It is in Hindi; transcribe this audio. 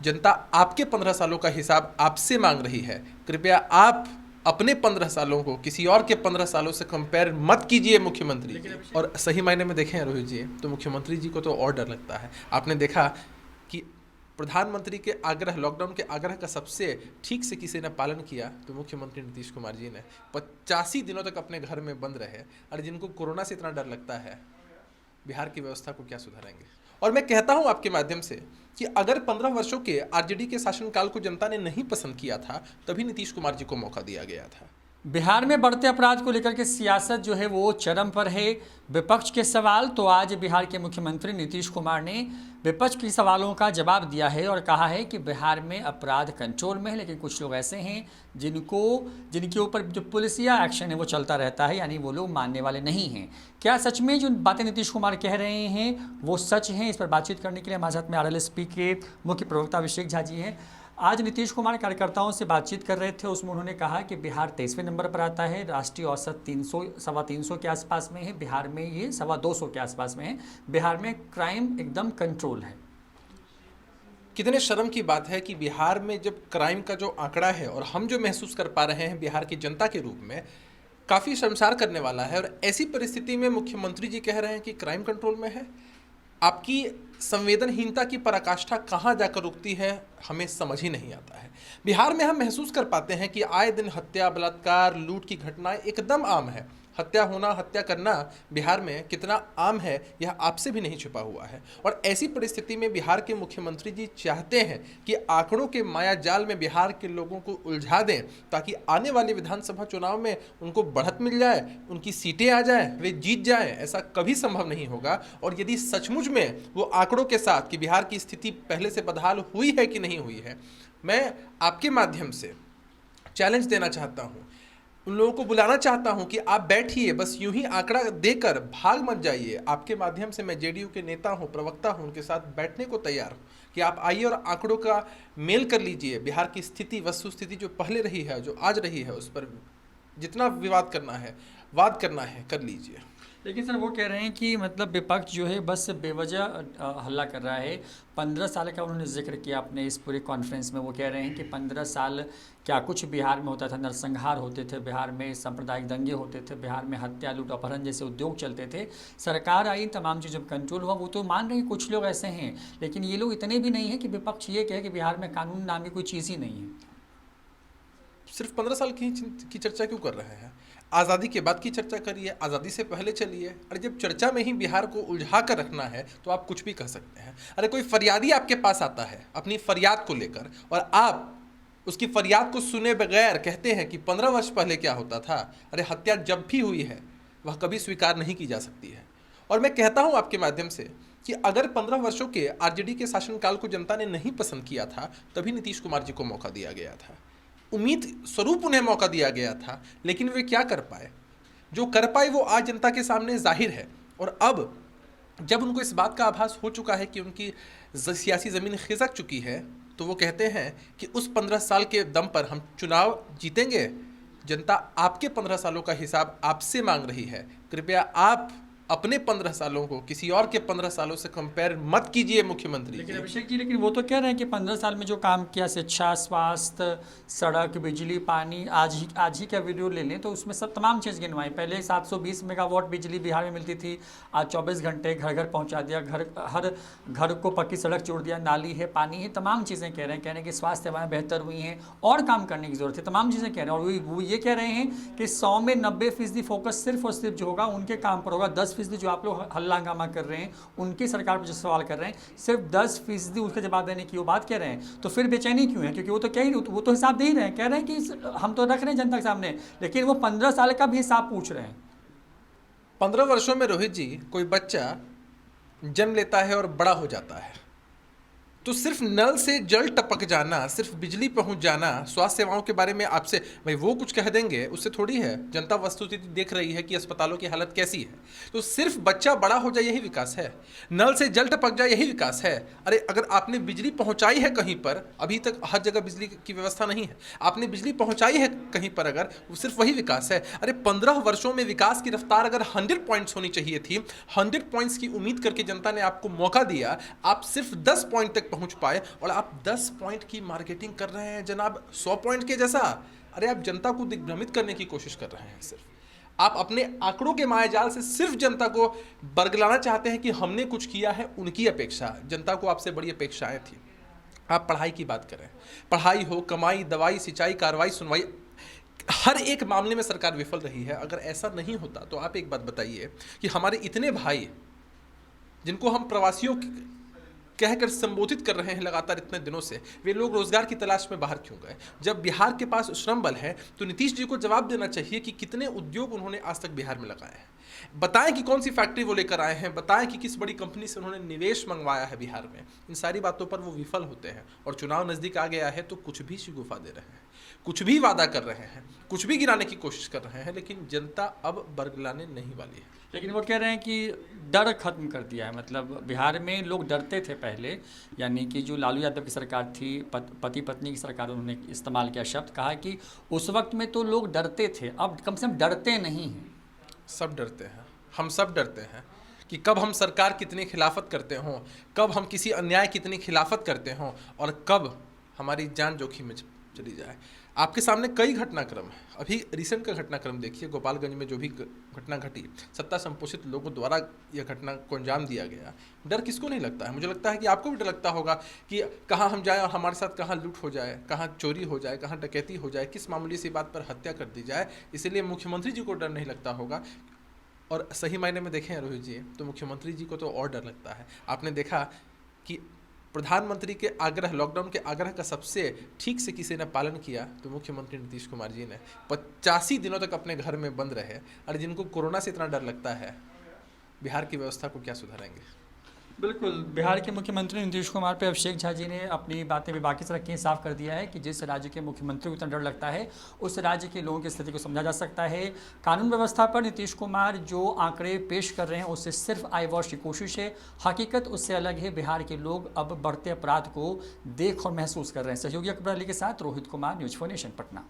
जनता आपके 15 सालों का हिसाब आपसे मांग रही है। कृपया आप अपने 15 सालों को किसी और के 15 सालों से कंपेयर मत कीजिए मुख्यमंत्री जी। और सही मायने में देखें रोहित जी, तो मुख्यमंत्री जी को तो और डर लगता है। आपने देखा कि प्रधानमंत्री के आग्रह, लॉकडाउन के आग्रह का सबसे ठीक से किसी ने पालन किया तो मुख्यमंत्री नीतीश कुमार जी ने 85 दिनों तक अपने घर में बंद रहे। और जिनको कोरोना से इतना डर लगता है, बिहार की व्यवस्था को क्या सुधारेंगे। और मैं कहता हूं आपके माध्यम से कि अगर 15 वर्षों के आरजेडी के शासनकाल को जनता ने नहीं पसंद किया था, तभी नीतीश कुमार जी को मौका दिया गया था। बिहार में बढ़ते अपराध को लेकर के सियासत जो है वो चरम पर है। विपक्ष के सवाल, तो आज बिहार के मुख्यमंत्री नीतीश कुमार ने विपक्ष के सवालों का जवाब दिया है और कहा है कि बिहार में अपराध कंट्रोल में है, लेकिन कुछ लोग ऐसे हैं जिनके ऊपर जो पुलिसिया एक्शन है वो चलता रहता है, यानी वो लोग मानने वाले नहीं हैं। क्या सच में जो बातें नीतीश कुमार कह रहे हैं वो सच हैं? इस पर बातचीत करने के लिए हमारे साथ में आरएलएसपी के मुख्य प्रवक्ता अभिषेक झा जी हैं। आज नीतीश कुमार कार्यकर्ताओं से बातचीत कर रहे थे, उसमें उन्होंने कहा कि बिहार 23वें नंबर पर आता है, राष्ट्रीय औसत 300 सवा 300 के आसपास में है, बिहार में ये सवा 200 के आसपास में है। बिहार में क्राइम एकदम कंट्रोल है। कितने शर्म की बात है कि बिहार में जब क्राइम का जो आंकड़ा है और हम जो महसूस कर पा रहे हैं बिहार की जनता के रूप में, काफ़ी शर्मसार करने वाला है। और ऐसी परिस्थिति में मुख्यमंत्री जी कह रहे हैं कि क्राइम कंट्रोल में है। आपकी संवेदनहीनता की पराकाष्ठा कहाँ जाकर रुकती है, हमें समझ ही नहीं आता है। बिहार में हम महसूस कर पाते हैं कि आए दिन हत्या, बलात्कार, लूट की घटनाएं एकदम आम है। हत्या होना, हत्या करना बिहार में कितना आम है यह आपसे भी नहीं छुपा हुआ है। और ऐसी परिस्थिति में बिहार के मुख्यमंत्री जी चाहते हैं कि आंकड़ों के माया जाल में बिहार के लोगों को उलझा दें, ताकि आने वाले विधानसभा चुनाव में उनको बढ़त मिल जाए, उनकी सीटें आ जाएं, वे जीत जाएं। ऐसा कभी संभव नहीं होगा। और यदि सचमुच में वो आंकड़ों के साथ कि बिहार की स्थिति पहले से बदहाल हुई है कि नहीं हुई है, मैं आपके माध्यम से चैलेंज देना चाहता हूँ, उन लोगों को बुलाना चाहता हूं कि आप बैठिए, बस यूं ही आंकड़ा देकर भाग मत जाइए। आपके माध्यम से मैं जेडीयू के नेता हूं, प्रवक्ता हूं, उनके साथ बैठने को तैयार हूं कि आप आइए और आंकड़ों का मेल कर लीजिए। बिहार की स्थिति, वस्तु स्थिति जो पहले रही है, जो आज रही है, उस पर जितना विवाद करना है, वाद करना है, कर लीजिए। लेकिन सर वो कह रहे हैं कि मतलब विपक्ष जो है बस बेवजह हल्ला कर रहा है। 15 साल का उन्होंने जिक्र किया अपने इस पूरे कॉन्फ्रेंस में। वो कह रहे हैं कि 15 साल क्या कुछ बिहार में होता था, नरसंहार होते थे, बिहार में सांप्रदायिक दंगे होते थे, बिहार में हत्या, लूट, अपहरण जैसे उद्योग चलते थे। सरकार आई, तमाम चीज़ जब कंट्रोल हुआ। वो तो मान रहे हैं कुछ लोग ऐसे हैं, लेकिन ये लोग इतने भी नहीं हैं कि विपक्ष ये कहे कि बिहार में कानून नाम की कोई चीज़ ही नहीं है। सिर्फ 15 साल की चर्चा क्यों कर रहे हैं? आज़ादी के बाद की चर्चा करिए, आज़ादी से पहले चलिए। अरे जब चर्चा में ही बिहार को उलझा कर रखना है तो आप कुछ भी कह सकते हैं। अरे कोई फरियादी आपके पास आता है अपनी फरियाद को लेकर, और आप उसकी फरियाद को सुने बगैर कहते हैं कि 15 वर्ष पहले क्या होता था। अरे हत्या जब भी हुई है वह कभी स्वीकार नहीं की जा सकती है। और मैं कहता हूं आपके माध्यम से कि अगर 15 वर्षों के आरजेडी के शासनकाल को जनता ने नहीं पसंद किया था, तभी नीतीश कुमार जी को मौका दिया गया था। उम्मीद स्वरूप उन्हें मौका दिया गया था, लेकिन वे क्या कर पाए? जो कर पाए वो आज जनता के सामने जाहिर है। और अब जब उनको इस बात का आभास हो चुका है कि उनकी सियासी ज़मीन खिसक चुकी है, तो वो कहते हैं कि उस 15 साल के दम पर हम चुनाव जीतेंगे। जनता आपके 15 सालों का हिसाब आपसे मांग रही है। कृपया आप अपने 15 सालों को किसी और के 15 सालों से कंपेयर मत कीजिए मुख्यमंत्री। लेकिन अभिषेक जी, लेकिन वो तो कह रहे हैं कि 15 साल में जो काम किया, शिक्षा, स्वास्थ्य, सड़क, बिजली, पानी, आज ही का वीडियो ले लें तो उसमें सब तमाम चीज़ गिनवाई। पहले 720 मेगावाट बिजली बिहार में मिलती थी, आज 24 घंटे घर घर पहुंचा दिया, हर घर को पक्की सड़क जोड़ दिया, नाली है, पानी है, तमाम चीज़ें कह रहे हैं कि स्वास्थ्य सेवाएँ बेहतर हुई हैं और काम करने की ज़रूरत है, तमाम चीज़ें कह रहे हैं। और वो ये कह रहे हैं कि 100 में 90% फोकस सिर्फ और सिर्फ जो होगा उनके काम पर होगा। 10% जो आप लोग हल्ला हंगामा कर रहे हैं, उनकी सरकार पर जो सवाल कर रहे हैं, सिर्फ 10% उसका जवाब देने की वो बात कह रहे हैं। तो फिर बेचैनी क्यों है? क्योंकि वो तो वो तो हिसाब दे ही रहे हैं, कह रहे हैं कि हम तो रख रहे हैं जनता के सामने, लेकिन वो 15 साल का भी हिसाब पूछ रहे हैं। 15 वर्षों में रोहित जी, कोई बच्चा जन्म लेता है और बड़ा हो जाता है, तो सिर्फ नल से जल टपक जाना, सिर्फ बिजली पहुंच जाना, स्वास्थ्य सेवाओं के बारे में आपसे भाई वो कुछ कह देंगे, उससे थोड़ी है। जनता वस्तुस्थिति देख रही है कि अस्पतालों की हालत कैसी है। तो सिर्फ बच्चा बड़ा हो जाए यही विकास है? नल से जल टपक जाए यही विकास है? अरे अगर आपने बिजली पहुंचाई है कहीं पर, अभी तक हर जगह बिजली की व्यवस्था नहीं है, आपने बिजली पहुंचाई है कहीं पर, अगर वो सिर्फ वही विकास है? अरे 15 वर्षों में विकास की रफ्तार अगर 100 पॉइंट्स होनी चाहिए थी, 100 पॉइंट्स की उम्मीद करके जनता ने आपको मौका दिया, आप सिर्फ 10 पॉइंट तक पहुंच पाए, और आप 10 पॉइंट की मार्केटिंग कर रहे हैं जनाब 100 पॉइंट के जैसा। अरे आप जनता को दिग्भ्रमित करने की कोशिश कर रहे हैं। सिर्फ आप अपने आंकड़ों के मायाजाल से सिर्फ जनता को बरगलाना चाहते हैं कि हमने कुछ किया है। उनकी अपेक्षा, जनता को आपसे बड़ी अपेक्षाएं थी। आप पढ़ाई की बात करें, पढ़ाई हो, कमाई, दवाई, सिंचाई, कार्रवाई, सुनवाई, हर एक मामले में सरकार विफल रही है। अगर ऐसा नहीं होता तो आप एक बात बताइए कि हमारे इतने भाई जिनको हम प्रवासियों कहकर संबोधित कर रहे हैं लगातार इतने दिनों से, वे लोग रोजगार की तलाश में बाहर क्यों गए? जब बिहार के पास श्रम बल है तो नीतीश जी को जवाब देना चाहिए कि कितने उद्योग उन्होंने आज तक बिहार में लगाए हैं। बताएं कि कौन सी फैक्ट्री वो लेकर आए हैं, बताएं कि किस बड़ी कंपनी से उन्होंने निवेश मंगवाया है बिहार में। इन सारी बातों पर वो विफल होते हैं, और चुनाव नजदीक आ गया है तो कुछ भी शिगुफा दे रहे हैं, कुछ भी वादा कर रहे हैं, कुछ भी गिराने की कोशिश कर रहे हैं, लेकिन जनता अब बरगलाने नहीं वाली है। लेकिन वो कह रहे हैं कि डर खत्म कर दिया है। मतलब बिहार में लोग डरते थे पहले, यानी कि जो लालू यादव की सरकार थी, पति पत्नी की सरकार, उन्होंने इस्तेमाल किया शब्द, कहा कि उस वक्त में तो लोग डरते थे, अब कम से कम डरते नहीं हैं। सब डरते हैं, हम सब डरते हैं कि कब हम सरकार कितनी खिलाफत करते हों, कब हम किसी अन्याय कितनी खिलाफत करते हों, और कब हमारी जान जोखिम में चली जाए। आपके सामने कई घटनाक्रम है। अभी रिसेंट का घटनाक्रम देखिए, गोपालगंज में जो भी घटना घटी, सत्ता संपोषित लोगों द्वारा यह घटना को अंजाम दिया गया। डर किसको नहीं लगता है? मुझे लगता है कि आपको भी डर लगता होगा कि कहाँ हम जाएं और हमारे साथ कहाँ लूट हो जाए, कहाँ चोरी हो जाए, कहाँ डकैती हो जाए, किस मामूली सी बात पर हत्या कर दी जाए। इसलिए मुख्यमंत्री जी को डर नहीं लगता होगा। और सही मायने में देखें रोहित जी, तो मुख्यमंत्री जी को तो और डर लगता है। आपने देखा कि प्रधानमंत्री के आग्रह, लॉकडाउन के आग्रह का सबसे ठीक से किसी ने पालन किया तो मुख्यमंत्री नीतीश कुमार जी ने 85 दिनों तक अपने घर में बंद रहे। और जिनको कोरोना से इतना डर लगता है, बिहार की व्यवस्था को क्या सुधारेंगे? बिल्कुल, बिहार के मुख्यमंत्री नीतीश कुमार पे अभिषेक झा जी ने अपनी बातें भी बाकी से रखी हैं, साफ कर दिया है कि जिस राज्य के मुख्यमंत्री को इतना डर लगता है, उस राज्य के लोगों की स्थिति को समझा जा सकता है। कानून व्यवस्था पर नीतीश कुमार जो आंकड़े पेश कर रहे हैं उससे सिर्फ आई वॉश की कोशिश है, हकीकत उससे अलग है। बिहार के लोग अब बढ़ते अपराध को देख और महसूस कर रहे हैं। सहयोगी अकबर अली के साथ रोहित कुमार, न्यूज़ 4 नेशन, पटना।